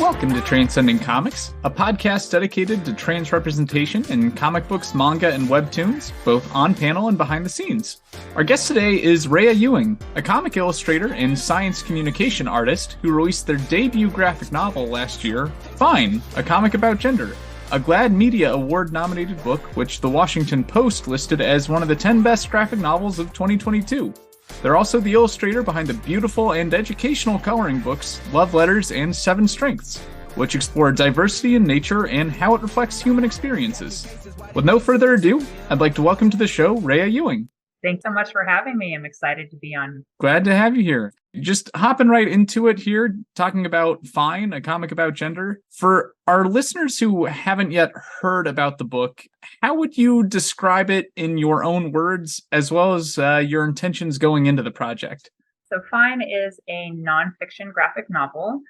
Welcome to Transcending Comics, a podcast dedicated to trans representation in comic books, manga, and webtoons, both on panel and behind the scenes. Our guest today is Rhea Ewing, a comic illustrator and science communication artist who released their debut graphic novel last year, Fine, a comic about gender, a GLAAD Media Award-nominated book which The Washington Post listed as one of the 10 best graphic novels of 2022. They're also the illustrator behind the beautiful and educational coloring books Love Letters and Seven Strengths, which explore diversity in nature and how it reflects human experiences. With no further ado, I'd like to welcome to the show Rhea Ewing. Thanks so much for having me. I'm excited to be on. Glad to have you here. Just hopping right into it here, talking about Fine, a comic about gender. For our listeners who haven't yet heard about the book, how would you describe it in your own words, as well as your intentions going into the project? So Fine is a nonfiction graphic novel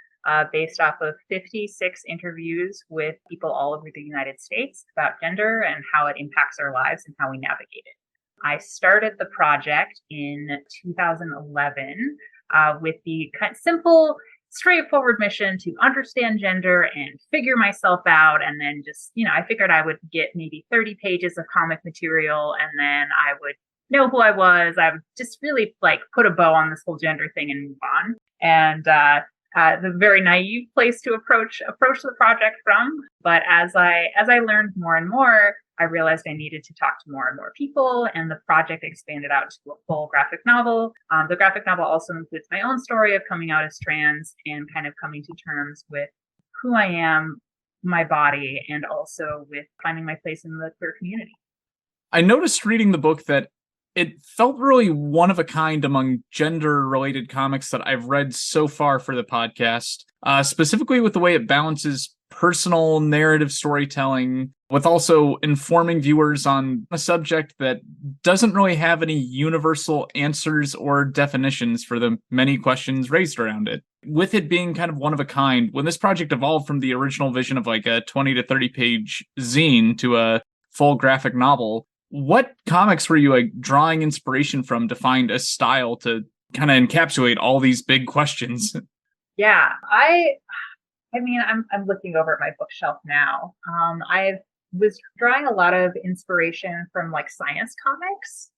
based off of 56 interviews with people all over the United States about gender and how it impacts our lives and how we navigate it. I started the project in 2011 with the kind of simple, straightforward mission to understand gender and figure myself out. And then just, I figured I would get maybe 30 pages of comic material and then I would know who I was. I would just really put a bow on this whole gender thing and move on. And the very naive place to approach the project from. But as I learned more and more, I realized I needed to talk to more and more people, and the project expanded out to a full graphic novel. The graphic novel also includes my own story of coming out as trans and kind of coming to terms with who I am, my body, and also with finding my place in the queer community. I noticed reading the book that it felt really one of a kind among gender-related comics that I've read so far for the podcast, specifically with the way it balances personal narrative storytelling with also informing viewers on a subject that doesn't really have any universal answers or definitions for the many questions raised around it. With it being kind of one of a kind, when this project evolved from the original vision of a 20 to 30 page zine to a full graphic novel, what comics were you drawing inspiration from to find a style to kind of encapsulate all these big questions? Yeah, I'm looking over at my bookshelf now. I was drawing a lot of inspiration from science comics,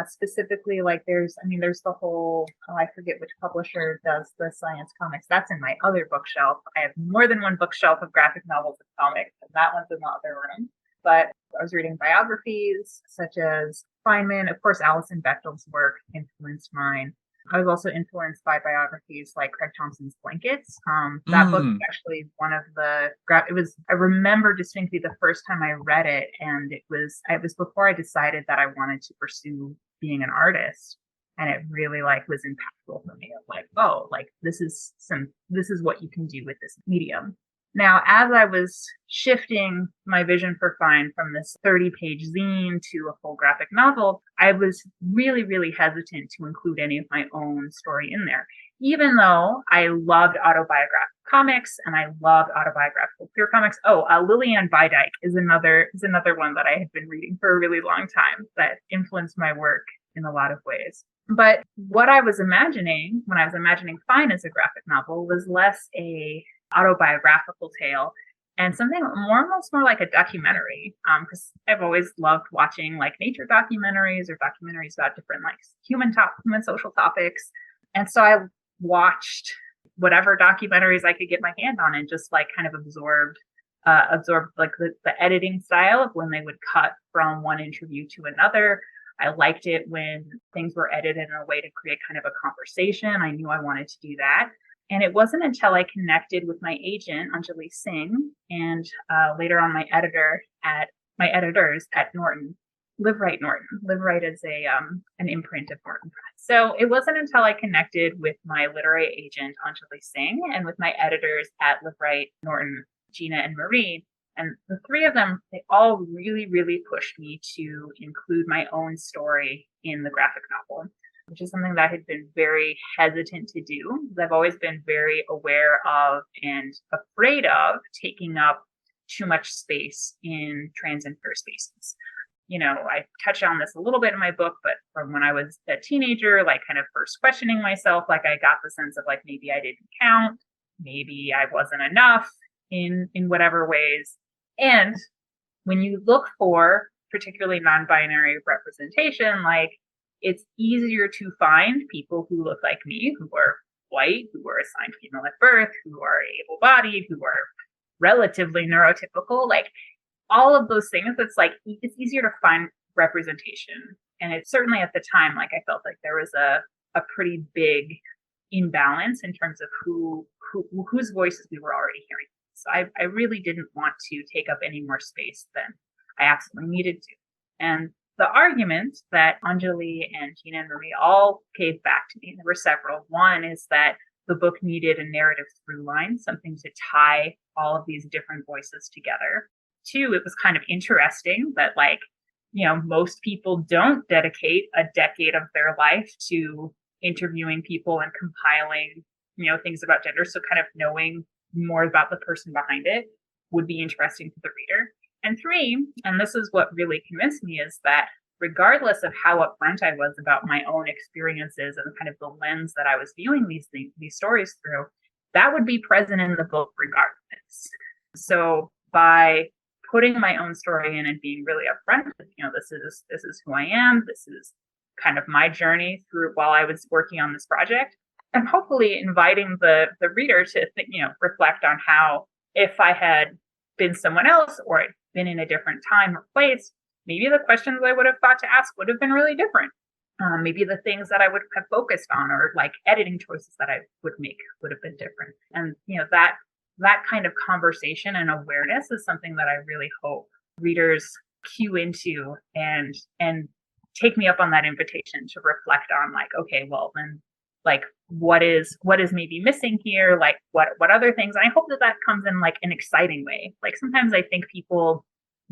specifically there's the whole, I forget which publisher does the science comics. That's in my other bookshelf. I have more than one bookshelf of graphic novels and comics, and that one's in the other room. But I was reading biographies such as Feynman. Of course, Alison Bechdel's work influenced mine. I was also influenced by biographies like Craig Thompson's Blankets. That book was actually one of I remember distinctly the first time I read it, and it was before I decided that I wanted to pursue being an artist. And it really was impactful for me of this is what you can do with this medium. Now, as I was shifting my vision for Fine from this 30-page zine to a full graphic novel, I was really, really hesitant to include any of my own story in there, even though I loved autobiographical comics and I loved autobiographical queer comics. Lillian Bidike is another one that I had been reading for a really long time that influenced my work in a lot of ways. But what I was imagining when I was imagining Fine as a graphic novel was less a autobiographical tale and something almost more like a documentary, because I've always loved watching nature documentaries or documentaries about different human social topics. And so I watched whatever documentaries I could get my hand on and just kind of absorbed the editing style of when they would cut from one interview to another. I liked it when things were edited in a way to create kind of a conversation. I knew I wanted to do that. And it wasn't until I connected with my agent, Anjali Singh, and later on my editors at Norton, Live Right Norton. Live Right is an imprint of Norton Press. So it wasn't until I connected with my literary agent, Anjali Singh, and with my editors at Live Right Norton, Gina and Marie, and the three of them, they all really, really pushed me to include my own story in the graphic novel, which is something that I had been very hesitant to do. I've always been very aware of and afraid of taking up too much space in trans and queer spaces. I touch on this a little bit in my book, but from when I was a teenager, kind of first questioning myself, I got the sense of maybe I didn't count. maybe I wasn't enough in whatever ways. And when you look for particularly non-binary representation, like it's easier to find people who look like me, who are white, who are assigned female at birth, who are able-bodied, who are relatively neurotypical, like all of those things. It's like it's easier to find representation. And it's certainly at the time, like I felt like there was a pretty big imbalance in terms of whose voices we were already hearing. So I really didn't want to take up any more space than I absolutely needed to. And the argument that Anjali and Gina and Marie all gave back to me, there were several. One is that the book needed a narrative through line, something to tie all of these different voices together. Two, it was kind of interesting that, like, you know, most people don't dedicate a decade of their life to interviewing people and compiling, you know, things about gender. So kind of knowing more about the person behind it would be interesting to the reader. And three, and this is what really convinced me, is that regardless of how upfront I was about my own experiences and kind of the lens that I was viewing these stories through, that would be present in the book regardless. So by putting my own story in and being really upfront, you know, this is who I am. This is kind of my journey through while I was working on this project, and hopefully inviting the reader to think, you know, reflect on how, if I had been someone else or been in a different time or place, maybe the questions I would have thought to ask would have been really different. Maybe the things that I would have focused on, or like editing choices that I would make, would have been different. And, you know, that kind of conversation and awareness is something that I really hope readers cue into and take me up on that invitation to reflect on, like, okay, well then, like, what is maybe missing here? Like what other things? And I hope that comes in like an exciting way. Like sometimes I think people,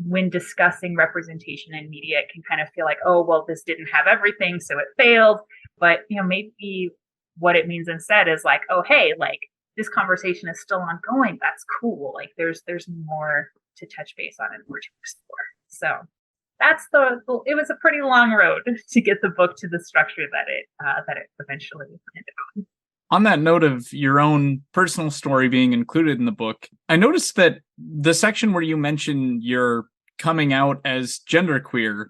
when discussing representation in media, can kind of feel like, oh, well, this didn't have everything, so it failed. But, you know, maybe what it means instead is like, oh, hey, like this conversation is still ongoing. That's cool. Like there's more to touch base on and more to explore. So that's it was a pretty long road to get the book to the structure that it eventually ended on. On that note of your own personal story being included in the book, I noticed that the section where you mention your coming out as genderqueer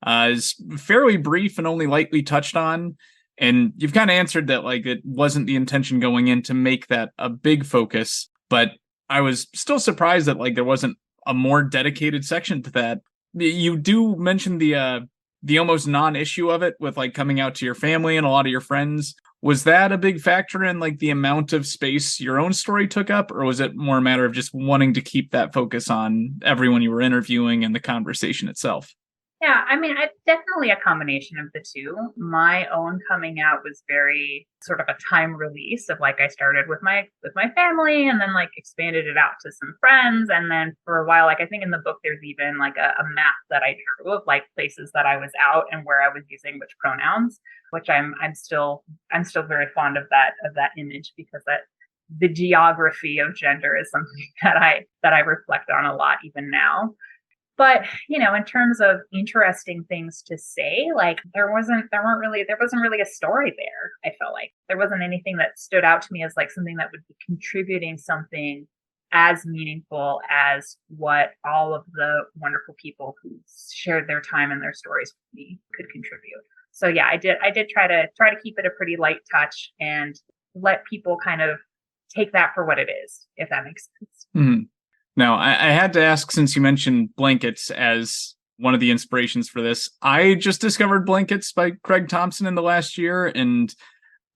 is fairly brief and only lightly touched on. And you've kind of answered that, like, it wasn't the intention going in to make that a big focus. But I was still surprised that, like, there wasn't a more dedicated section to that. You do mention the almost non-issue of it with, like, coming out to your family and a lot of your friends. Was that a big factor in, like, the amount of space your own story took up, or was it more a matter of just wanting to keep that focus on everyone you were interviewing and the conversation itself? Yeah, I mean, definitely a combination of the two. My own coming out was very sort of a time release of, like, I started with my family and then like expanded it out to some friends. And then for a while, like I think in the book, there's even like a map that I drew of like places that I was out and where I was using which pronouns, which I'm still very fond of that image, because that the geography of gender is something that I reflect on a lot even now. But, you know, in terms of interesting things to say, like there wasn't really a story there. I felt like there wasn't anything that stood out to me as like something that would be contributing something as meaningful as what all of the wonderful people who shared their time and their stories with me could contribute. So yeah, I did try to keep it a pretty light touch and let people kind of take that for what it is, if that makes sense. Mm-hmm. Now, I had to ask, since you mentioned blankets as one of the inspirations for this. I just discovered Blankets by Craig Thompson in the last year, and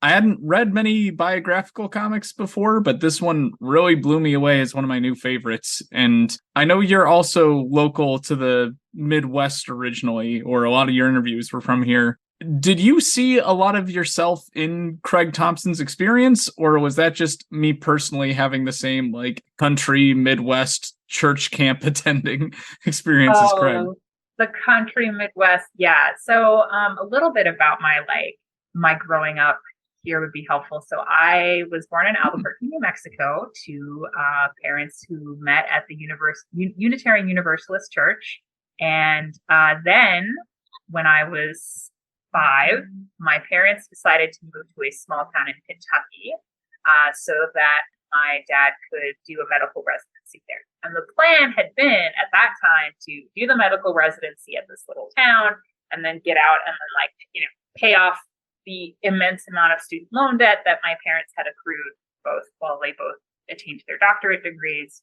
I hadn't read many biographical comics before, but this one really blew me away as one of my new favorites. And I know you're also local to the Midwest originally, or a lot of your interviews were from here. Did you see a lot of yourself in Craig Thompson's experience, or was that just me personally having the same like country Midwest church camp attending experience as Craig? The country Midwest, yeah. So a little bit about my growing up here would be helpful. So I was born in Albuquerque, New Mexico, to parents who met at the Unitarian Universalist Church, and then when I was 5, my parents decided to move to a small town in Kentucky so that my dad could do a medical residency there. And the plan had been at that time to do the medical residency at this little town and then get out and then pay off the immense amount of student loan debt that my parents had accrued both while they both attained their doctorate degrees.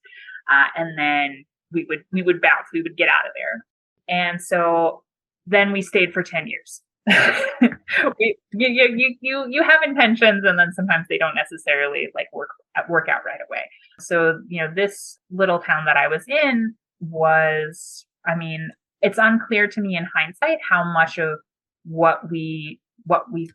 And then we would bounce, we would get out of there. And so then we stayed for 10 years. You have intentions, and then sometimes they don't necessarily work out right away. So, this little town that I was in was, it's unclear to me in hindsight how much of what we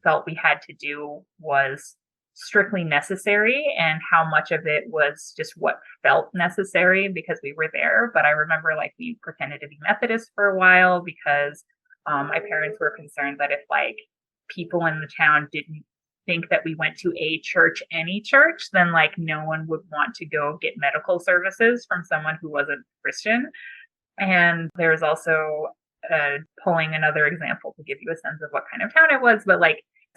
felt we had to do was strictly necessary and how much of it was just what felt necessary because we were there. But I remember we pretended to be Methodist for a while because my parents were concerned that if people in the town didn't think that we went to any church, then no one would want to go get medical services from someone who wasn't Christian. And there's also pulling another example to give you a sense of what kind of town it was, but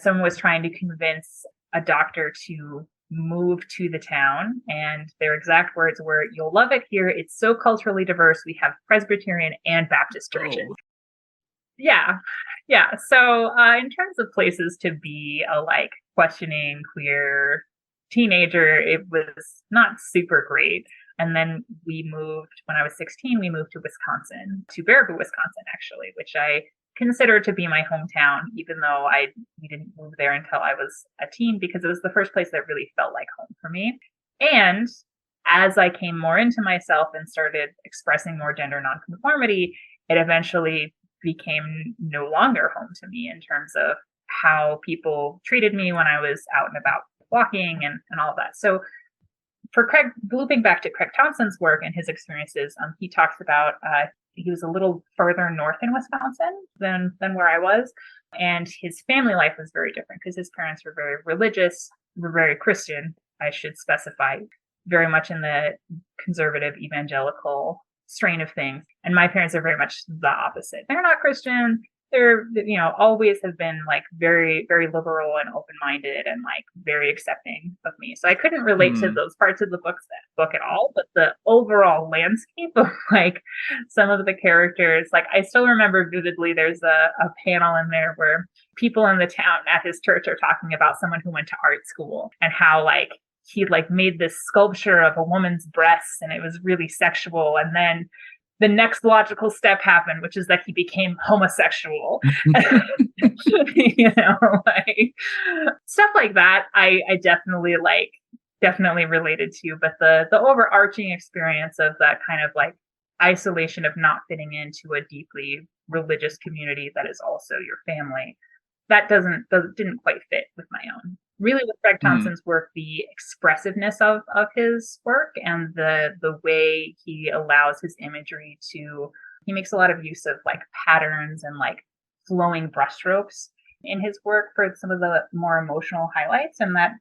someone was trying to convince a doctor to move to the town, and their exact words were, "You'll love it here. It's so culturally diverse. We have Presbyterian and Baptist churches." Oh. Yeah. So in terms of places to be a questioning queer teenager, it was not super great. And then when I was 16, we moved to Wisconsin, to Baraboo, Wisconsin, actually, which I consider to be my hometown, even though we didn't move there until I was a teen, because it was the first place that really felt like home for me. And as I came more into myself and started expressing more gender nonconformity, it eventually became no longer home to me in terms of how people treated me when I was out and about walking and all of that. So for Craig, looping back to Craig Thompson's work and his experiences, he talks about he was a little further north in Wisconsin than where I was. And his family life was very different because his parents were very religious, were very Christian, I should specify, very much in the conservative evangelical strain of things. And my parents are very much the opposite. They're not Christian. They're, always have been very, very liberal and open-minded and very accepting of me. So I couldn't relate to those parts of the book at all, but the overall landscape of some of the characters, I still remember vividly, there's a panel in there where people in the town at his church are talking about someone who went to art school and how he made this sculpture of a woman's breasts and it was really sexual. And then the next logical step happened, which is that he became homosexual. Stuff like that. I definitely related to, but the overarching experience of that kind of isolation of not fitting into a deeply religious community that is also your family, that didn't quite fit with my own. Really, with Craig Thompson's work, the expressiveness of his work and the way he allows his imagery he makes a lot of use of patterns and flowing brushstrokes in his work for some of the more emotional highlights. And that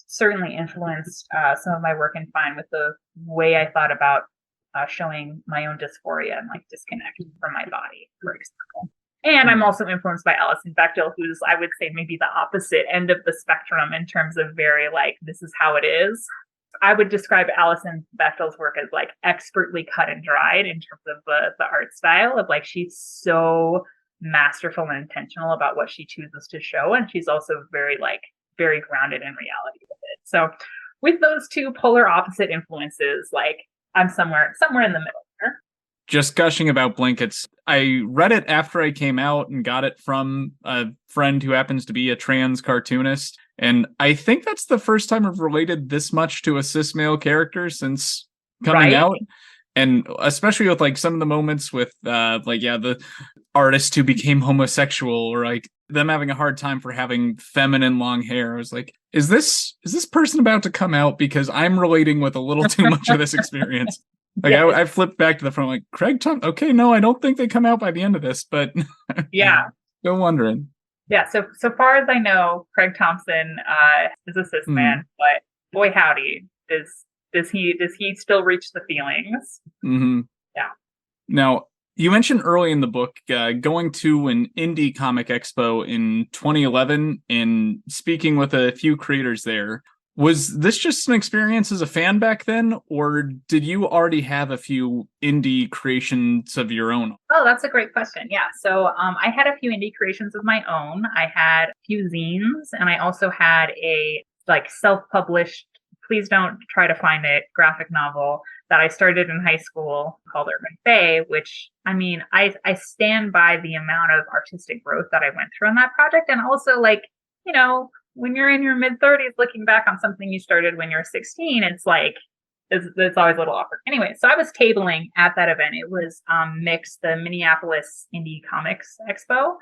certainly influenced some of my work in Fine with the way I thought about showing my own dysphoria and disconnect from my body, for example. And I'm also influenced by Alison Bechdel, who's, I would say, maybe the opposite end of the spectrum in terms of very this is how it is. I would describe Alison Bechdel's work as expertly cut and dried in terms of the art style of she's so masterful and intentional about what she chooses to show. And she's also very very grounded in reality with it. So with those two polar opposite influences, I'm somewhere in the middle there. Just gushing about blankets. I read it after I came out and got it from a friend who happens to be a trans cartoonist. And I think that's the first time I've related this much to a cis male character since coming out. And especially with some of the moments with the artist who became homosexual or them having a hard time for having feminine long hair. I was like, is this person about to come out? Because I'm relating with a little too much of this experience. I flipped back to the front, Craig Thompson. Okay, no, I don't think they come out by the end of this, but yeah, still wondering. Yeah, so far as I know, Craig Thompson is a cis man, but boy howdy, does he still reach the feelings? Mm-hmm. Yeah. Now, you mentioned early in the book going to an indie comic expo in 2011 and speaking with a few creators there. Was this just an experience as a fan back then, or did you already have a few indie creations of your own? Oh, that's a great question. Yeah. So I had a few indie creations of my own. I had a few zines, and I also had a like self-published, please don't try to find it, graphic novel that I started in high school called Urban Fae, which I mean, I stand by the amount of artistic growth that I went through on that project. And also like, you know, when you're in your mid 30s looking back on something you started when you're 16, it's like it's always a little awkward. Anyway, so I was tabling at that event. It was Mix, the Minneapolis Indie Comics Expo,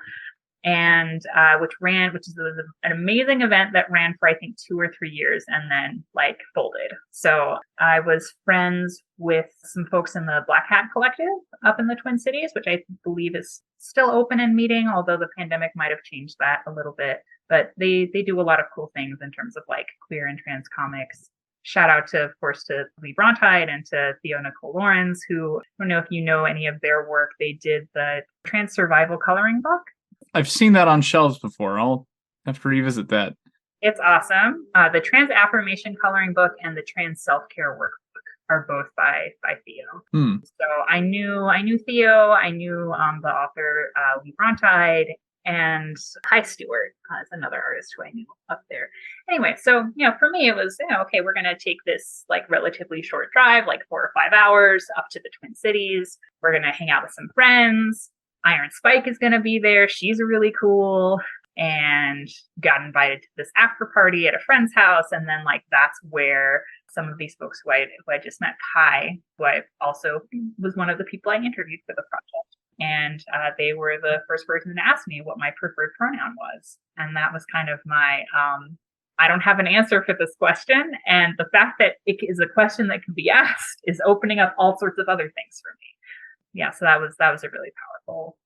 and which was an amazing event that ran for I think 2 or 3 years and then like folded. So I was friends with some folks in the Black Hat Collective up in the Twin Cities, which I believe is still open and meeting, although the pandemic might have changed that a little bit. But they do a lot of cool things in terms of like queer and trans comics. Shout out to, of course, to Lee Brontide and to Theo Nicole Lawrence, who I don't know if you know any of their work. They did the trans survival coloring book. I've seen that on shelves before. I'll have to revisit that. It's awesome. The trans affirmation coloring book and the trans self-care workbook are both by Theo. So I knew Theo. I knew the author Lee Brontide, and Kai Stewart is another artist who I knew up there. Anyway, so for me it was okay, we're gonna take this like relatively short drive, like 4 or 5 hours up to the Twin Cities. We're gonna hang out with some friends. Iron Spike is gonna be there. She's really cool. And got invited to this after party at a friend's house. And then like that's where some of these folks who I just met, Kai, who I also was one of the people I interviewed for the project. And they were the first person to ask me what my preferred pronoun was. And that was kind of my, I don't have an answer for this question. And the fact that it is a question that can be asked is opening up all sorts of other things for me. Yeah, so that was a really powerful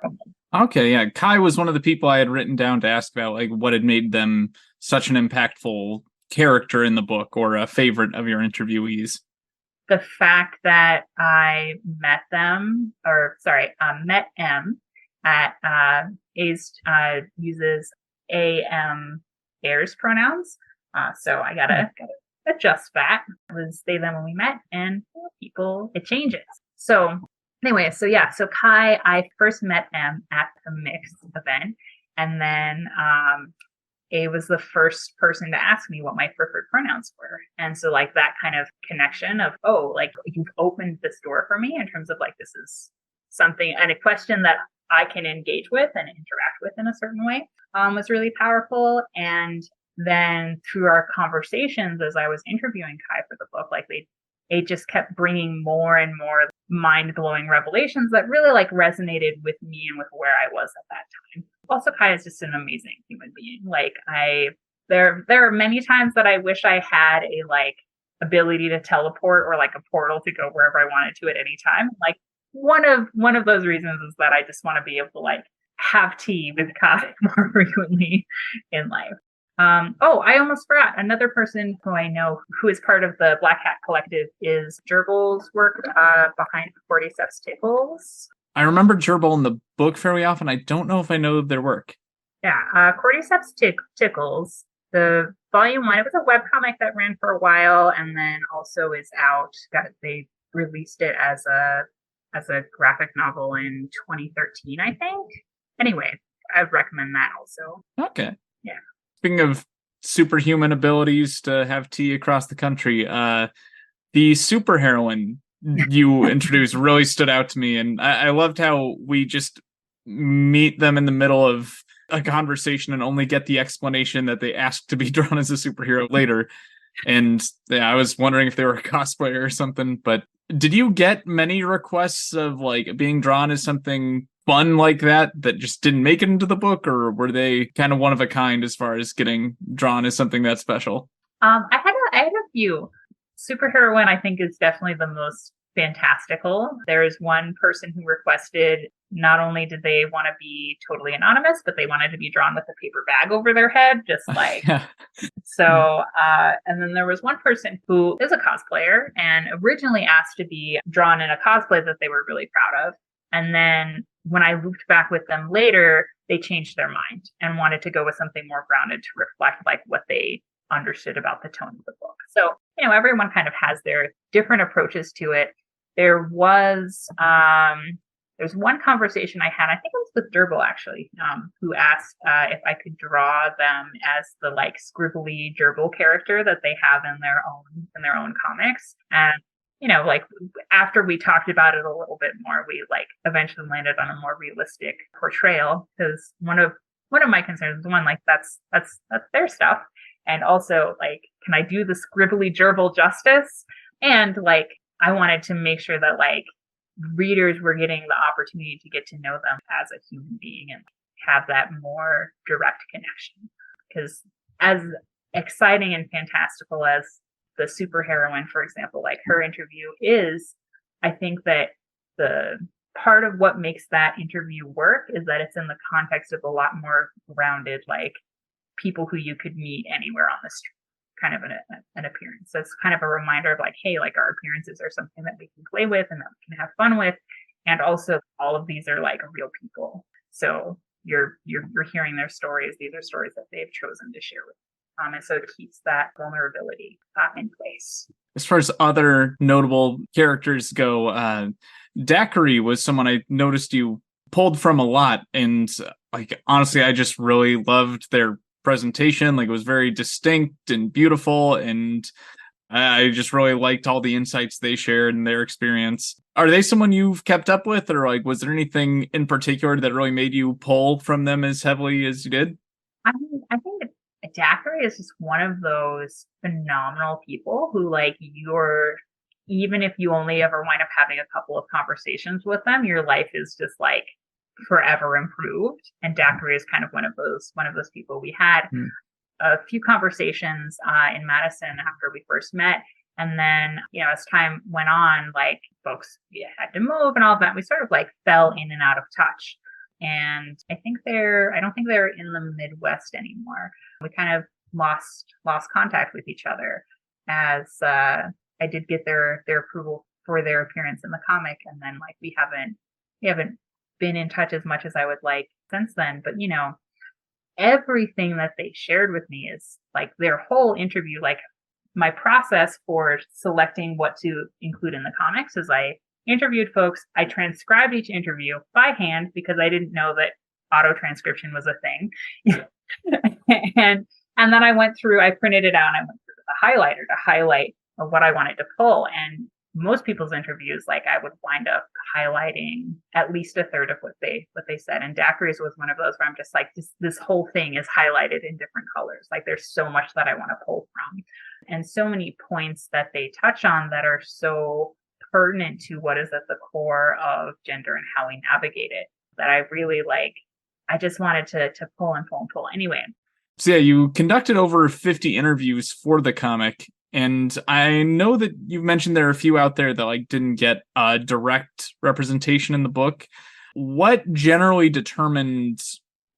moment. Okay, yeah. Kai was one of the people I had written down to ask about like what had made them such an impactful character in the book or a favorite of your interviewees. The fact that I met M at uses AM heirs pronouns. So I gotta adjust that. It was they them when we met, and people it changes. So anyway, so Kai, I first met M at the Mix event, and then A was the first person to ask me what my preferred pronouns were. And so like that kind of connection of, oh, like you've opened this door for me in terms of like this is something and a question that I can engage with and interact with in a certain way was really powerful. And then through our conversations as I was interviewing Kai for the book, like it just kept bringing more and more mind-blowing revelations that really like resonated with me and with where I was at that time. Also, Kai is just an amazing human being. Like there are many times that I wish I had a like ability to teleport or like a portal to go wherever I wanted to at any time. Like one of those reasons is that I just want to be able to like have tea with Kai more frequently in life. I almost forgot. Another person who I know who is part of the Black Hat Collective is Gerbil's work behind Cordyceps Tickles. I remember Gerbil in the book fairly often. I don't know if I know their work. Yeah, Cordyceps Tickles. The volume 1, it was a webcomic that ran for a while and then also is out. They released it as a graphic novel in 2013, I think. Anyway, I'd recommend that also. Okay. Yeah. Speaking of superhuman abilities to have tea across the country, the superheroine you introduced really stood out to me, and I loved how we just meet them in the middle of a conversation and only get the explanation that they asked to be drawn as a superhero later. And yeah, I was wondering if they were a cosplayer or something, but did you get many requests of like being drawn as something fun like that just didn't make it into the book, or were they kind of one of a kind as far as getting drawn as something that special? I had a few. Superheroine, I think, is definitely the most fantastical. There is one person who requested not only did they want to be totally anonymous, but they wanted to be drawn with a paper bag over their head, just like so. And then there was one person who is a cosplayer and originally asked to be drawn in a cosplay that they were really proud of. And then when I looped back with them later, they changed their mind and wanted to go with something more grounded to reflect like what they understood about the tone of the book. So, everyone kind of has their different approaches to it. There's one conversation I had, I think it was with Durble actually, who asked if I could draw them as the like scribbly gerbil character that they have in their own comics. And like after we talked about it a little bit more, we like eventually landed on a more realistic portrayal, because one of my concerns was like that's their stuff, and also like, can I do the scribbly gerbil justice? And like I wanted to make sure that like readers were getting the opportunity to get to know them as a human being and have that more direct connection. Because as exciting and fantastical as the superheroine, for example, like her interview is, I think that the part of what makes that interview work is that it's in the context of a lot more grounded, like people who you could meet anywhere on the street, kind of an appearance. So it's kind of a reminder of like, hey, like our appearances are something that we can play with and that we can have fun with. And also all of these are like real people. So you're hearing their stories. These are stories that they've chosen to share with you. And so it keeps that vulnerability in place. As far as other notable characters go, Daiquiri was someone I noticed you pulled from a lot. And like, honestly, I just really loved their presentation. Like, it was very distinct and beautiful, and I just really liked all the insights they shared and their experience. Are they someone you've kept up with, or like was there anything in particular that really made you pull from them as heavily as you did? I think Daiquiri is just one of those phenomenal people who like even if you only ever wind up having a couple of conversations with them, your life is just like forever improved. And Daiquiri is kind of one of those people. We had a few conversations in Madison after we first met. And then, as time went on, like folks had to move and all of that. We sort of like fell in and out of touch. And I don't think they're in the Midwest anymore. We kind of lost contact with each other, as I did get their approval for their appearance in the comic. And then like we haven't been in touch as much as I would like since then. But everything that they shared with me is like their whole interview. Like my process for selecting what to include in the comics is I interviewed folks. I transcribed each interview by hand because I didn't know that auto transcription was a thing. and then I printed it out and I went through the highlighter to highlight what I wanted to pull. And most people's interviews, like I would wind up highlighting at least a third of what they said. And Daiquiri's was one of those where I'm just like, this whole thing is highlighted in different colors. Like there's so much that I want to pull from, and so many points that they touch on that are so pertinent to what is at the core of gender and how we navigate it, that I really like. I just wanted to pull and pull and pull. Anyway. So yeah, you conducted over 50 interviews for the comic. And I know that you've mentioned there are a few out there that like didn't get a direct representation in the book. What generally determined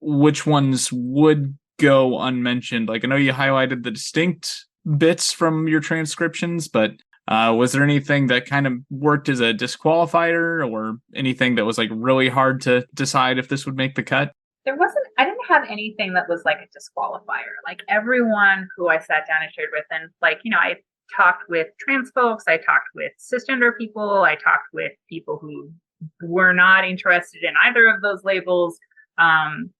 which ones would go unmentioned? Like I know you highlighted the distinct bits from your transcriptions, but was there anything that kind of worked as a disqualifier, or anything that was like really hard to decide if this would make the cut? I didn't have anything that was like a disqualifier. Like everyone who I sat down and shared with, and like, I talked with trans folks, I talked with cisgender people, I talked with people who were not interested in either of those labels. And,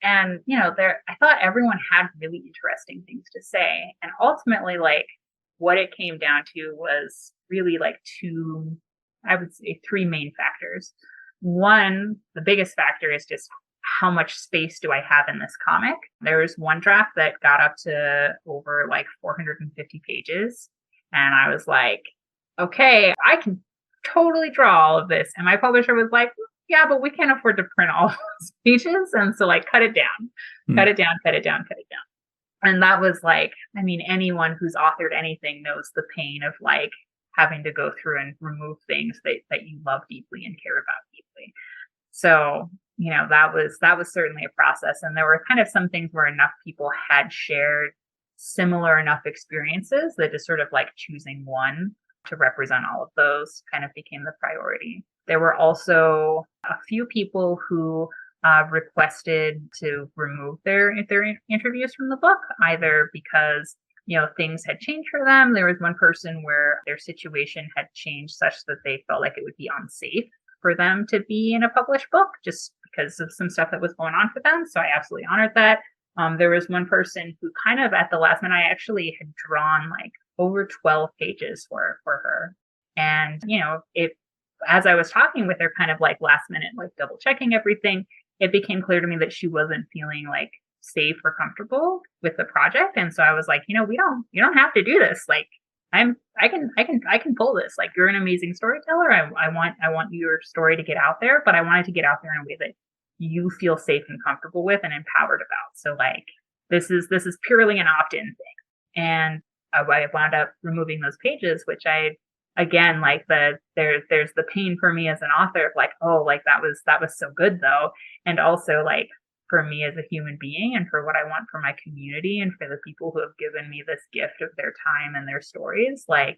I thought everyone had really interesting things to say. And ultimately, like what it came down to was really like three main factors. One, the biggest factor is just how much space do I have in this comic? There was one draft that got up to over like 450 pages. And I was like, okay, I can totally draw all of this. And my publisher was like, yeah, but we can't afford to print all those pages. And so like, cut it down. And that was like, I mean, anyone who's authored anything knows the pain of like having to go through and remove things that you love deeply and care about deeply. So that was certainly a process. And there were kind of some things where enough people had shared similar enough experiences that just sort of like choosing one to represent all of those kind of became the priority. There were also a few people who requested to remove their interviews from the book, either because things had changed for them. There was one person where their situation had changed such that they felt like it would be unsafe for them to be in a published book just because of some stuff that was going on for them. So I absolutely honored that. There was one person who kind of at the last minute, I actually had drawn like over 12 pages for her. And, as I was talking with her kind of like last minute, like double checking everything, it became clear to me that she wasn't feeling like safe or comfortable with the project. And so I was like, you don't have to do this. Like I can pull this. Like you're an amazing storyteller. I want your story to get out there, but I want it to get out there in a way that you feel safe and comfortable with and empowered about. So like this is purely an opt-in thing. And I wound up removing those pages, which again, like there's the pain for me as an author of like, oh, like that was so good though. And also like for me as a human being and for what I want for my community and for the people who have given me this gift of their time and their stories, like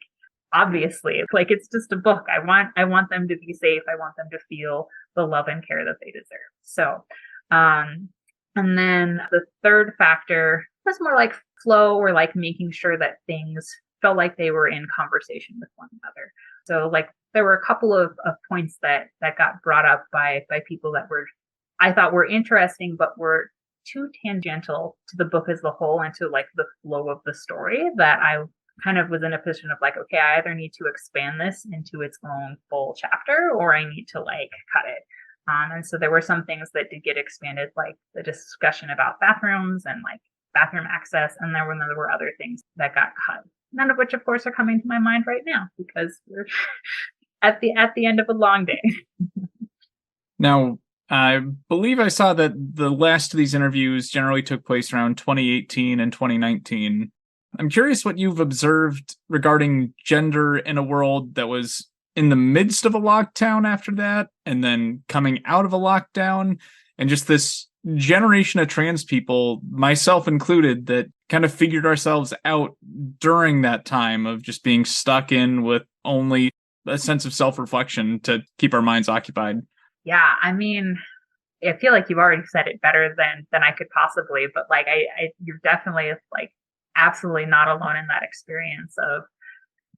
obviously like it's just a book. I want them to be safe. I want them to feel the love and care that they deserve. So, and then the third factor was more like flow or like making sure that things felt like they were in conversation with one another. So like there were a couple of points that got brought up by people that I thought were interesting, but were too tangential to the book as a whole and to like the flow of the story that I kind of was in a position of like, okay, I either need to expand this into its own full chapter or I need to like cut it. And so there were some things that did get expanded, like the discussion about bathrooms and like bathroom access. And there were other things that got cut. None of which, of course, are coming to my mind right now because we're at the end of a long day. Now, I believe I saw that the last of these interviews generally took place around 2018 and 2019. I'm curious what you've observed regarding gender in a world that was in the midst of a lockdown after that, and then coming out of a lockdown, and just this generation of trans people, myself included, that kind of figured ourselves out during that time of just being stuck in with only a sense of self-reflection to keep our minds occupied. Yeah, I mean, I feel like you've already said it better than I could possibly, but like you're definitely like absolutely not alone in that experience of,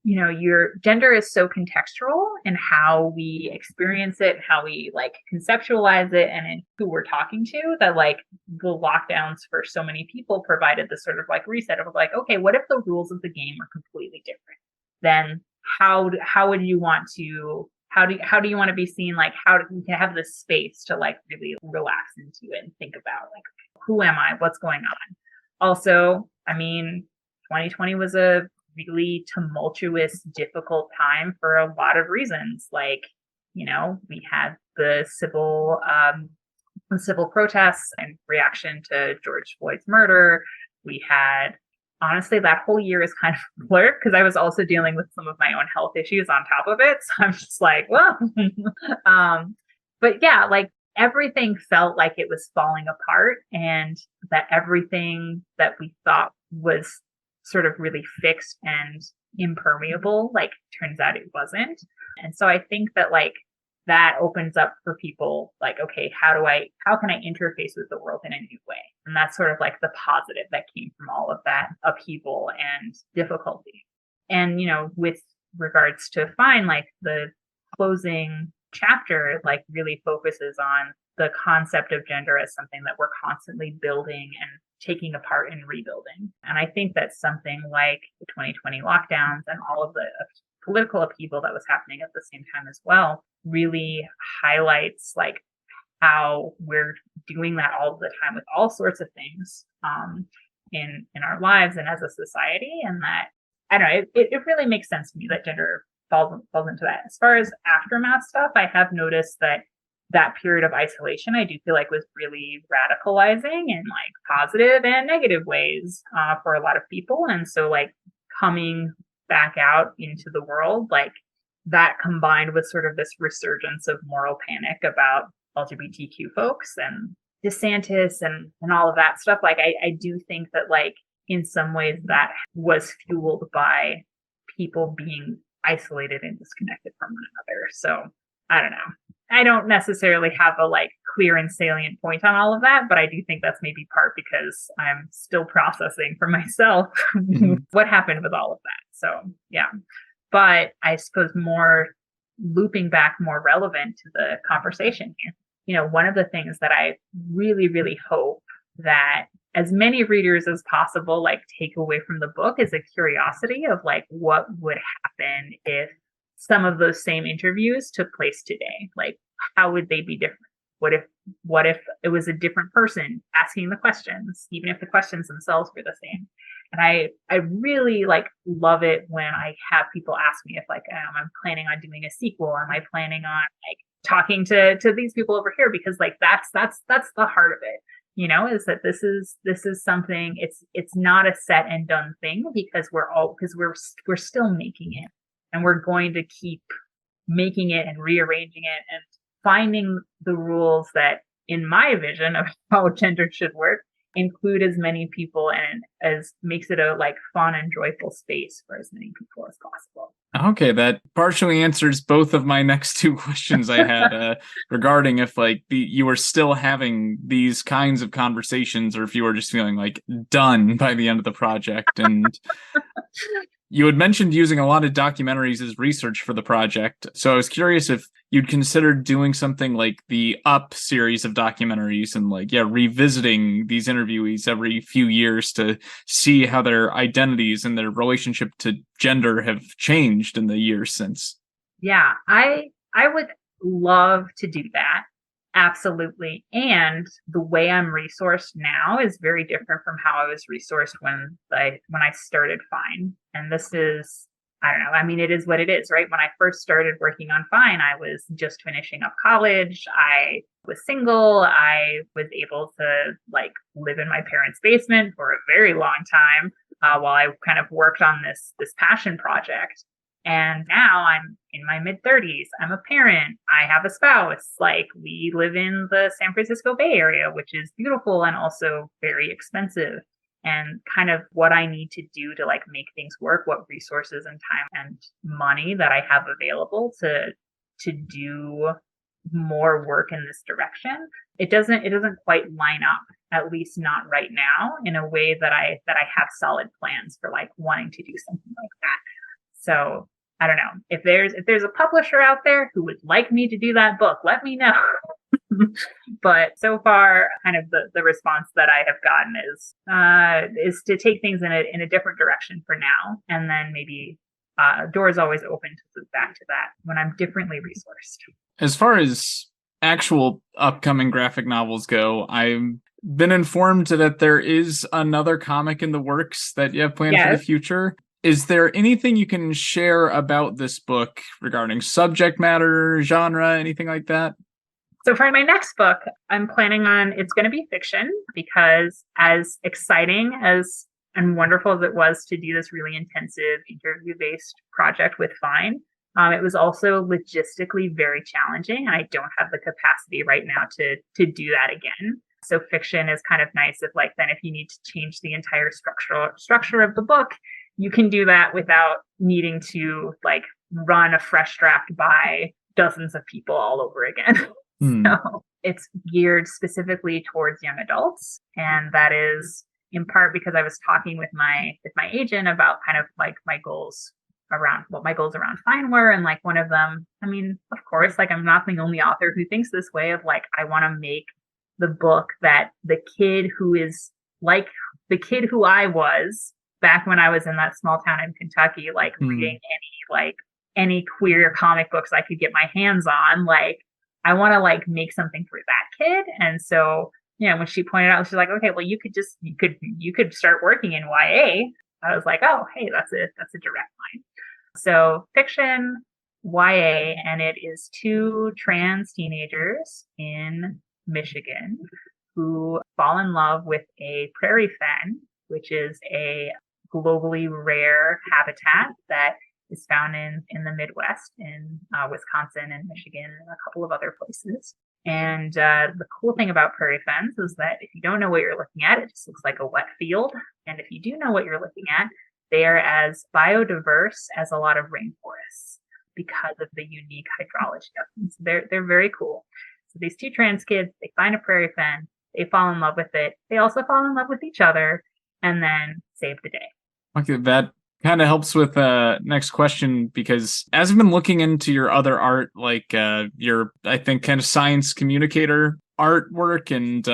your gender is so contextual in how we experience it, how we like conceptualize it, and in who we're talking to, that like the lockdowns for so many people provided this sort of like reset of like, okay, what if the rules of the game are completely different? Then how would you want to how do you want to be seen? Like how do you have this space to like really relax into it and think about like, who am I? What's going on? Also, I mean, 2020 was a really tumultuous, difficult time for a lot of reasons. Like, we had the civil protests and reaction to George Floyd's murder. We had, honestly, that whole year is kind of blurred because I was also dealing with some of my own health issues on top of it. So I'm just like, well, but yeah, like everything felt like it was falling apart and that everything that we thought was sort of really fixed and impermeable, like turns out it wasn't. And so I think that like that opens up for people like, okay, how can I interface with the world in a new way? And that's sort of like the positive that came from all of that upheaval and difficulty. And, with regards to Fine, like the closing chapter, like really focuses on the concept of gender as something that we're constantly building and taking apart and rebuilding. And I think that something like the 2020 lockdowns and all of the political upheaval that was happening at the same time as well really highlights like how we're doing that all the time with all sorts of things in our lives and as a society. And that, I don't know, it really makes sense to me that gender falls into that. As far as aftermath stuff, I have noticed that period of isolation, I do feel like was really radicalizing in like positive and negative ways for a lot of people. And so like coming back out into the world, like that combined with sort of this resurgence of moral panic about LGBTQ folks and DeSantis and all of that stuff. Like I do think that like in some ways that was fueled by people being isolated and disconnected from one another. So I don't know. I don't necessarily have a like clear and salient point on all of that, but I do think that's maybe part because I'm still processing for myself what happened with all of that. So yeah, but I suppose more looping back, more relevant to the conversation here. One of the things that I really, really hope that as many readers as possible like take away from the book is a curiosity of like what would happen if some of those same interviews took place today. Like, how would they be different? What if it was a different person asking the questions, even if the questions themselves were the same? And I really like love it when I have people ask me if like I'm planning on doing a sequel. Am I planning on like talking to these people over here? Because like that's the heart of it, is that this is something, it's not a set and done thing because we're still making it, and we're going to keep making it and rearranging it and finding the rules that, in my vision of how gender should work, include as many people and as makes it a like fun and joyful space for as many people as possible. Okay, that partially answers both of my next two questions I had regarding if like you were still having these kinds of conversations or if you were just feeling like done by the end of the project. And you had mentioned using a lot of documentaries as research for the project. So I was curious if you'd consider doing something like the Up series of documentaries and like, revisiting these interviewees every few years to see how their identities and their relationship to gender have changed in the years since. Yeah, I would love to do that. Absolutely. And the way I'm resourced now is very different from how I was resourced when I started Fine. And this is, I don't know, I mean, it is what it is, right? When I first started working on Fine, I was just finishing up college. I was single. I was able to like live in my parents' basement for a very long time while I kind of worked on this passion project. And now I'm in my mid-30s. I'm a parent. I have a spouse. Like, we live in the San Francisco Bay Area, which is beautiful and also very expensive. And kind of what I need to do to like make things work, what resources and time and money that I have available to do more work in this direction. It doesn't quite line up, at least not right now, in a way that I have solid plans for like wanting to do something like that. So I don't know, if there's a publisher out there who would like me to do that book, let me know. But so far, kind of the response that I have gotten is to take things in a different direction for now, and then maybe doors always open to loop back to that when I'm differently resourced. As far as actual upcoming graphic novels go, I've been informed that there is another comic in the works that you have planned for the future. Is there anything you can share about this book regarding subject matter, genre, anything like that? So for my next book, I'm planning on, it's going to be fiction, because as exciting as and wonderful as it was to do this really intensive interview-based project with Fine, it was also logistically very challenging. And I don't have the capacity right now to do that again. So fiction is kind of nice if like, then if you need to change the entire structure of the book, you can do that without needing to like run a fresh draft by dozens of people all over again. So it's geared specifically towards young adults. And that is in part because I was talking with my agent about kind of like my goals around Fine were. And like one of them, I mean, of course, like I'm not the only author who thinks this way of like, I want to make the book that the kid who is like the kid who I was back when I was in that small town in Kentucky, like reading any queer comic books I could get my hands on, like I want to like make something for that kid. And so, when she pointed out, she's like, okay, well, you could start working in YA. I was like, oh, hey, that's a direct line. So fiction, YA, and it is two trans teenagers in Michigan who fall in love with a prairie fen, which is a globally rare habitat that is found in the Midwest, in Wisconsin and Michigan and a couple of other places. And the cool thing about prairie fens is that if you don't know what you're looking at, it just looks like a wet field. And if you do know what you're looking at, they are as biodiverse as a lot of rainforests because of the unique hydrology of them. So they're very cool. So these two trans kids, they find a prairie fen, they fall in love with it. They also fall in love with each other and then save the day. Okay, that kind of helps with next question, because as I've been looking into your other art, like your, I think, kind of science communicator artwork and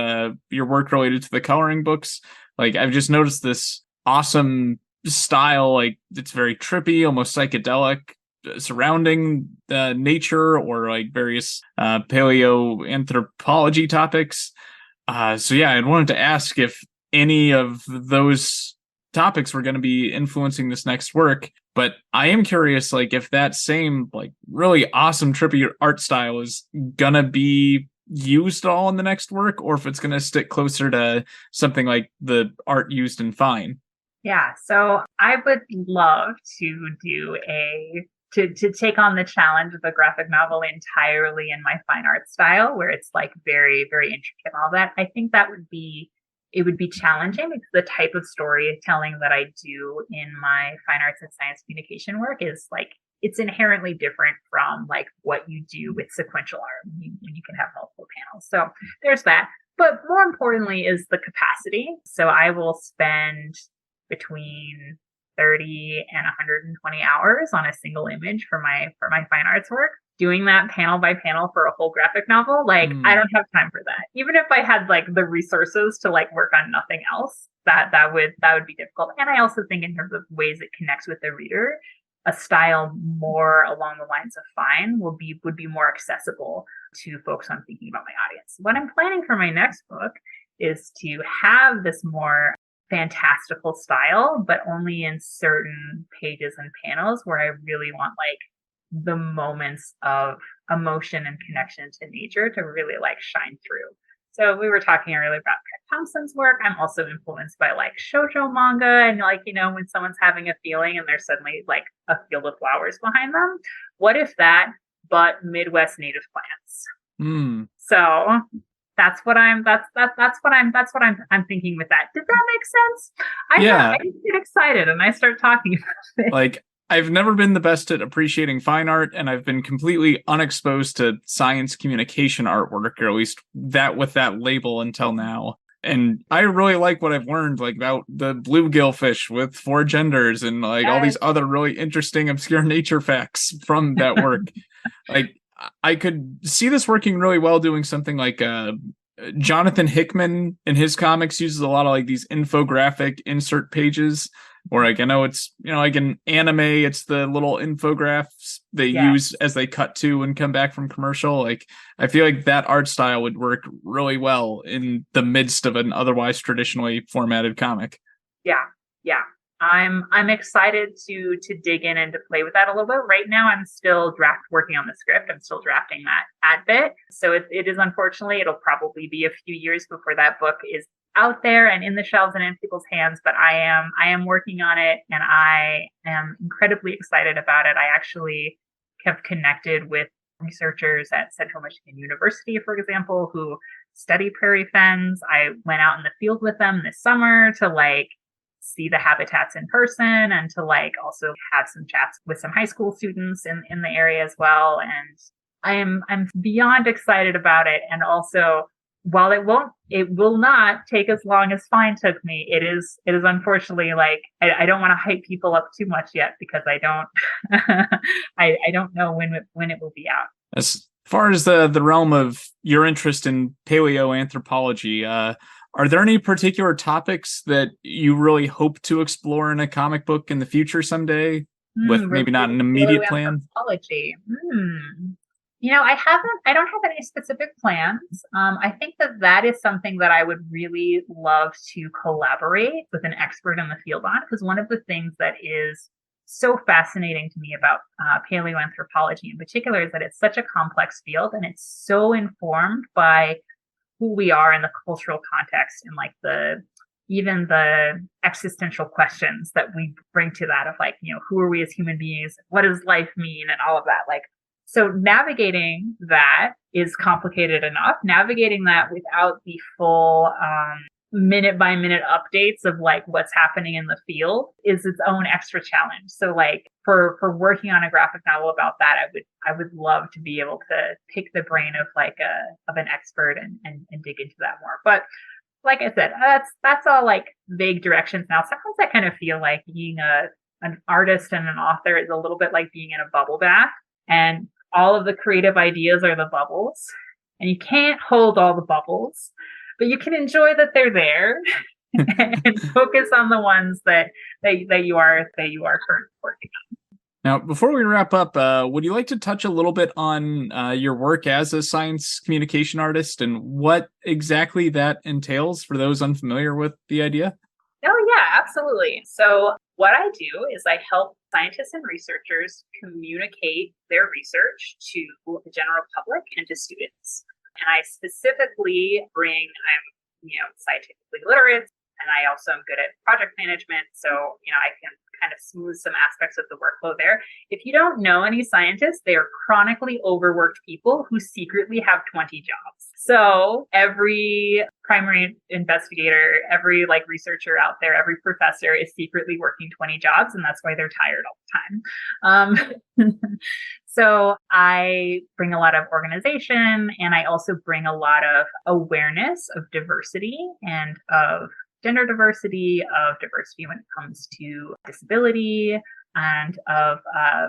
your work related to the coloring books, like I've just noticed this awesome style, like it's very trippy, almost psychedelic, surrounding nature or like various paleoanthropology topics. So yeah, I wanted to ask if any of those topics were going to be influencing this next work, but I am curious, like if that same like really awesome trippy art style is gonna be used all in the next work, or if it's gonna stick closer to something like the art used in Fine. Yeah, so I would love to do to take on the challenge of a graphic novel entirely in my fine art style, where it's like very, very intricate and all that. I think that would be it would be challenging because the type of storytelling that I do in my fine arts and science communication work is like it's inherently different from like what you do with sequential art when you can have multiple panels. So there's that. But more importantly is the capacity. So I will spend between 30 and 120 hours on a single image for my fine arts work. Doing that panel by panel for a whole graphic novel, like I don't have time for that. Even if I had like the resources to like work on nothing else, that would be difficult. And I also think in terms of ways it connects with the reader, a style more along the lines of Fine would be more accessible to folks I'm thinking about my audience. What I'm planning for my next book is to have this more fantastical style, but only in certain pages and panels where I really want like the moments of emotion and connection to nature to really like shine through. So we were talking earlier about Craig Thompson's work. I'm also influenced by like shoujo manga and like, you know, when someone's having a feeling and there's suddenly like a field of flowers behind them. What if that, but Midwest native plants? So that's what I'm thinking with that. Did that make sense? I just get excited and I start talking about it. Like I've never been the best at appreciating fine art, and I've been completely unexposed to science communication artwork, or at least that with that label until now. And I really like what I've learned, like about the bluegill fish with 4 genders and like all these other really interesting, obscure nature facts from that work. Like I could see this working really well doing something like Jonathan Hickman in his comics uses a lot of like these infographic insert pages, or like I know it's, you know, like in anime, it's the little infographics they use as they cut to and come back from commercial. Like I feel like that art style would work really well in the midst of an otherwise traditionally formatted comic. Yeah. I'm excited to dig in and to play with that a little bit. Right now, I'm still working on the script. I'm still drafting that bit. So it is unfortunately, it'll probably be a few years before that book is out there and in the shelves and in people's hands. But I am working on it, and I am incredibly excited about it. I actually have connected with researchers at Central Michigan University, for example, who study prairie fens. I went out in the field with them this summer to like see the habitats in person and to like also have some chats with some high school students in the area as well. And I'm beyond excited about it. And also, while it will not take as long as Fine took me, it is unfortunately like I don't want to hype people up too much yet because I don't I don't know when it will be out. As far as the realm of your interest in paleoanthropology, are there any particular topics that you really hope to explore in a comic book in the future someday, with maybe not an immediate plan? You know, I don't have any specific plans. I think that is something that I would really love to collaborate with an expert in the field on, because one of the things that is so fascinating to me about paleoanthropology in particular is that it's such a complex field, and it's so informed by who we are in the cultural context and like even the existential questions that we bring to that of like, you know, who are we as human beings? What does life mean? And all of that. Like, so navigating that is complicated enough. Navigating that without the full minute by minute updates of like what's happening in the field is its own extra challenge. So like for working on a graphic novel about that, I would love to be able to pick the brain of like an expert and dig into that more. But like I said, that's all like vague directions now. Sometimes I kind of feel like being an artist and an author is a little bit like being in a bubble bath, and all of the creative ideas are the bubbles, and you can't hold all the bubbles, but you can enjoy that they're there and focus on the ones that you are currently working on. Now, before we wrap up, would you like to touch a little bit on your work as a science communication artist and what exactly that entails for those unfamiliar with the idea? Oh, yeah, absolutely. So what I do is I help scientists and researchers communicate their research to the general public and to students. And I specifically I'm scientifically literate, and I also am good at project management. So, I can kind of smooth some aspects of the workflow there. If you don't know any scientists, they are chronically overworked people who secretly have 20 jobs. So every primary investigator, every like researcher out there, every professor is secretly working 20 jobs, and that's why they're tired all the time. So I bring a lot of organization, and I also bring a lot of awareness of diversity and of gender diversity, of diversity when it comes to disability, and of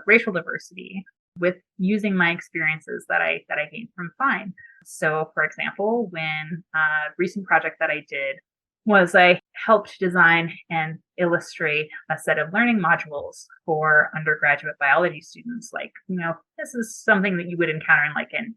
racial diversity with using my experiences that I gained from Fine. So, for example, when a recent project that I did was I helped design and illustrate a set of learning modules for undergraduate biology students. Like, this is something that you would encounter in like an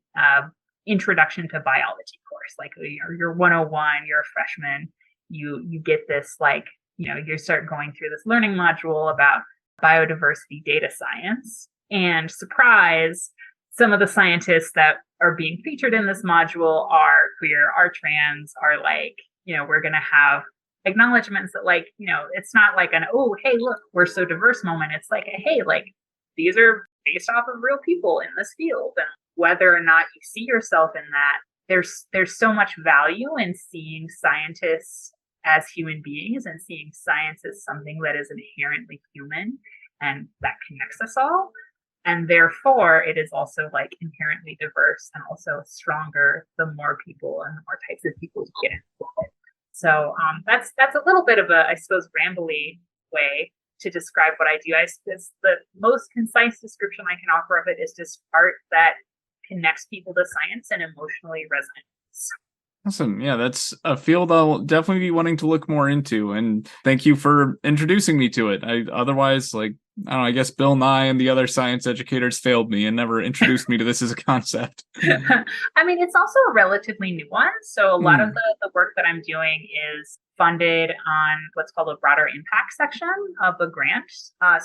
introduction to biology course. Like you're 101, you're a freshman, you get this like, you start going through this learning module about biodiversity data science. And surprise, some of the scientists that are being featured in this module are queer, are trans, are like, we're going to have acknowledgements that like, it's not like an, oh, hey, look, we're so diverse moment. It's like, hey, like these are based off of real people in this field. And whether or not you see yourself in that, there's so much value in seeing scientists as human beings and seeing science as something that is inherently human and that connects us all. And therefore, it is also like inherently diverse and also stronger the more people and the more types of people you get into it. So that's a little bit of a, I suppose, rambly way to describe what I do. It's the most concise description I can offer of it is just art that connects people to science and emotionally resonates. Awesome. Yeah, that's a field I'll definitely be wanting to look more into. And thank you for introducing me to it. Otherwise, like, I don't know, I guess Bill Nye and the other science educators failed me and never introduced me to this as a concept. I mean, it's also a relatively new one. So a lot of the work that I'm doing is funded on what's called a broader impact section of a grant.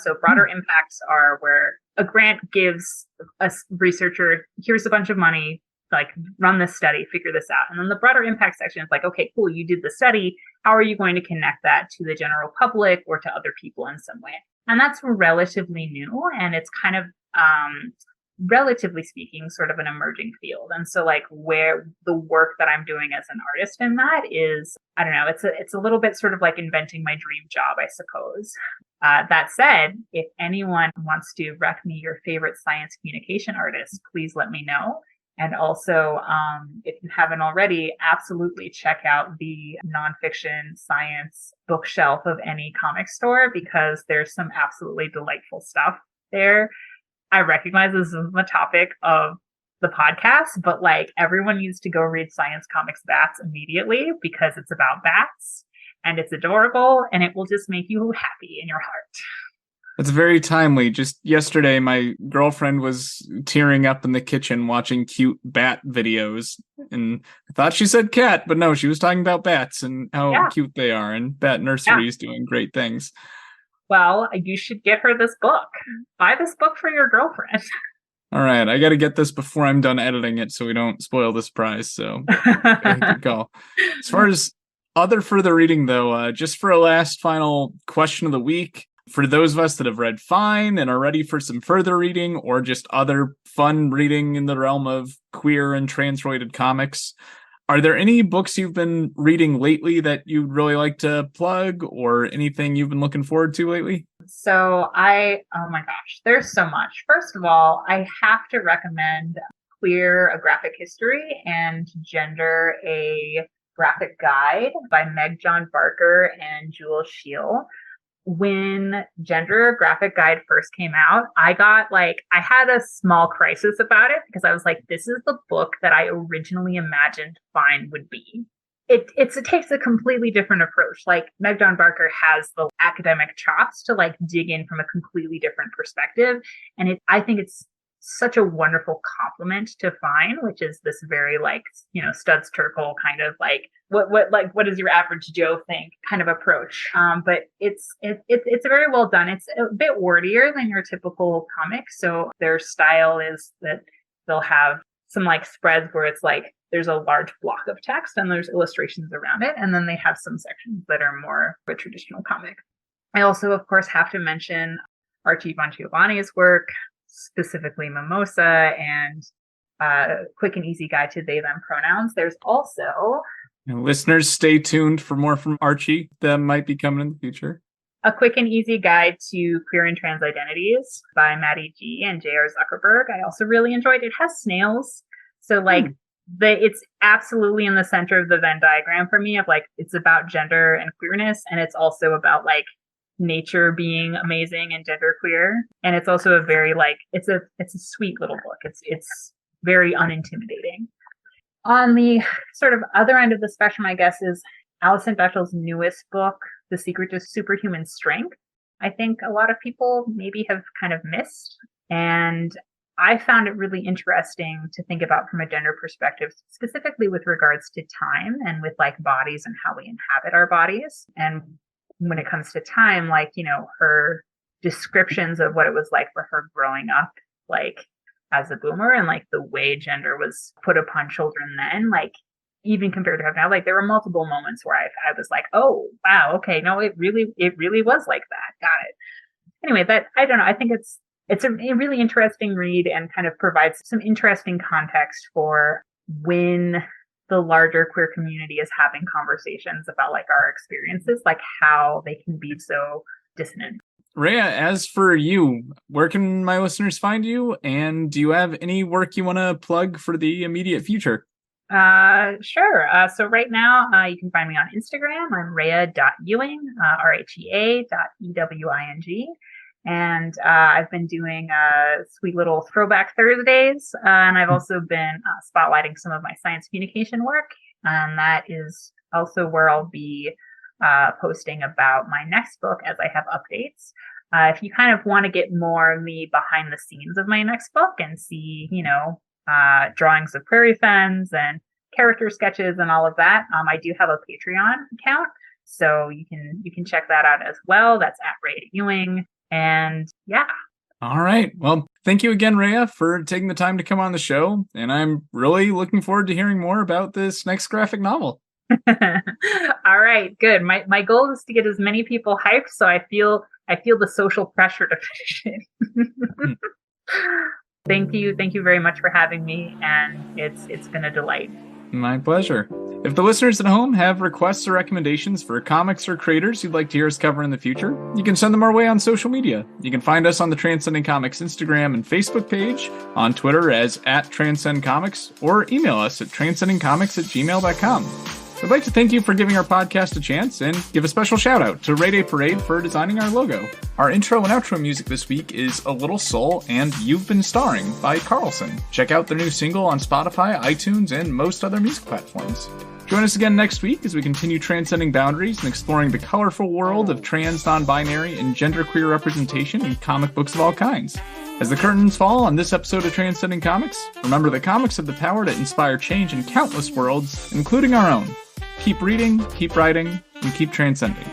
So broader impacts are where a grant gives a researcher, here's a bunch of money, like run this study, figure this out. And then the broader impact section is like, okay, cool, you did the study. How are you going to connect that to the general public or to other people in some way? And that's relatively new. And it's kind of, relatively speaking, sort of an emerging field. And so like where the work that I'm doing as an artist in that is, I don't know, it's a little bit sort of like inventing my dream job, I suppose. That said, if anyone wants to rec me your favorite science communication artist, please let me know. And also, if you haven't already, absolutely check out the nonfiction science bookshelf of any comic store because there's some absolutely delightful stuff there. I recognize this isn't the topic of the podcast, but like everyone needs to go read Science Comics Bats immediately because it's about bats and it's adorable and it will just make you happy in your heart. It's very timely. Just yesterday, my girlfriend was tearing up in the kitchen watching cute bat videos. And I thought she said cat, but no, she was talking about bats and how cute they are. And Bat Nursery is doing great things. Well, you should get her this book. Buy this book for your girlfriend. All right, I got to get this before I'm done editing it so we don't spoil the surprise. So, good call. As far as other further reading, though, just for a last final question of the week, for those of us that have read Fine and are ready for some further reading or just other fun reading in the realm of queer and trans-related comics, Are there any books you've been reading lately that you'd really like to plug, or anything you've been looking forward to lately? So oh my gosh, there's so much. First of all, I have to recommend Queer, A Graphic History and Gender, A Graphic Guide by Meg John Barker and Jewel Scheel. When Gender, A Graphic Guide first came out, I had a small crisis about it because I was like, this is the book that I originally imagined Fine would be. It takes a completely different approach. Like, Meg John Barker has the academic chops to like dig in from a completely different perspective. And I think it's such a wonderful compliment to Fine, which is this very like, Studs Terkel kind of like, what does your average Joe think kind of approach. But it's very well done. It's a bit wordier than your typical comic. So their style is that they'll have some like spreads where it's like there's a large block of text and there's illustrations around it. And then they have some sections that are more of a traditional comic. I also, of course, have to mention Archie Bongiovanni's work, specifically Mimosa and Quick and Easy Guide to They, Them Pronouns. There's also... Listeners, stay tuned for more from Archie that might be coming in the future. A Quick and Easy Guide to Queer and Trans Identities by Maddie G. and J.R. Zuckerberg. I also really enjoyed it. It has snails. So like it's absolutely in the center of the Venn diagram for me of like, it's about gender and queerness. And it's also about like nature being amazing and genderqueer. And it's also a very like, it's a sweet little book. It's very unintimidating. On the sort of other end of the spectrum, I guess, is Alison Bechdel's newest book, The Secret to Superhuman Strength. I think a lot of people maybe have kind of missed. And I found it really interesting to think about from a gender perspective, specifically with regards to time and with like bodies and how we inhabit our bodies. And when it comes to time, like, her descriptions of what it was like for her growing up, like as a boomer, and like the way gender was put upon children then, like even compared to now, like there were multiple moments where I was like, oh, wow, okay, no, it really was like that. Got it. Anyway, I don't know. I think it's a really interesting read and kind of provides some interesting context for when the larger queer community is having conversations about like our experiences, like how they can be so dissonant. Rhea, as for you, where can my listeners find you? And do you have any work you want to plug for the immediate future? Sure. So right now, you can find me on Instagram. I'm Rhea.Ewing, RHEA.EWING. And I've been doing sweet little throwback Thursdays. And I've also been spotlighting some of my science communication work. And that is also where I'll be posting about my next book as I have updates. If you kind of want to get more of me behind the scenes of my next book and see, drawings of prairie fens and character sketches and all of that, I do have a Patreon account, so you can check that out as well. That's at Rhea Ewing, and yeah. All right. Well, thank you again, Rhea, for taking the time to come on the show, and I'm really looking forward to hearing more about this next graphic novel. All right, good. My goal is to get as many people hyped, so I feel the social pressure to finish it. Thank you very much for having me, and it's been a delight. My pleasure. If the listeners at home have requests or recommendations for comics or creators you'd like to hear us cover in the future, you can send them our way on social media. You can find us on the Transcending Comics Instagram and Facebook page, on Twitter as @TranscendComics, or email us at transcendingcomics@gmail.com. I'd like to thank you for giving our podcast a chance and give a special shout out to Ray Day Parade for designing our logo. Our intro and outro music this week is A Little Soul and You've Been Starring by Carlson. Check out their new single on Spotify, iTunes, and most other music platforms. Join us again next week as we continue transcending boundaries and exploring the colorful world of trans, non-binary, and genderqueer representation in comic books of all kinds. As the curtains fall on this episode of Transcending Comics, remember that comics have the power to inspire change in countless worlds, including our own. Keep reading, keep writing, and keep transcending.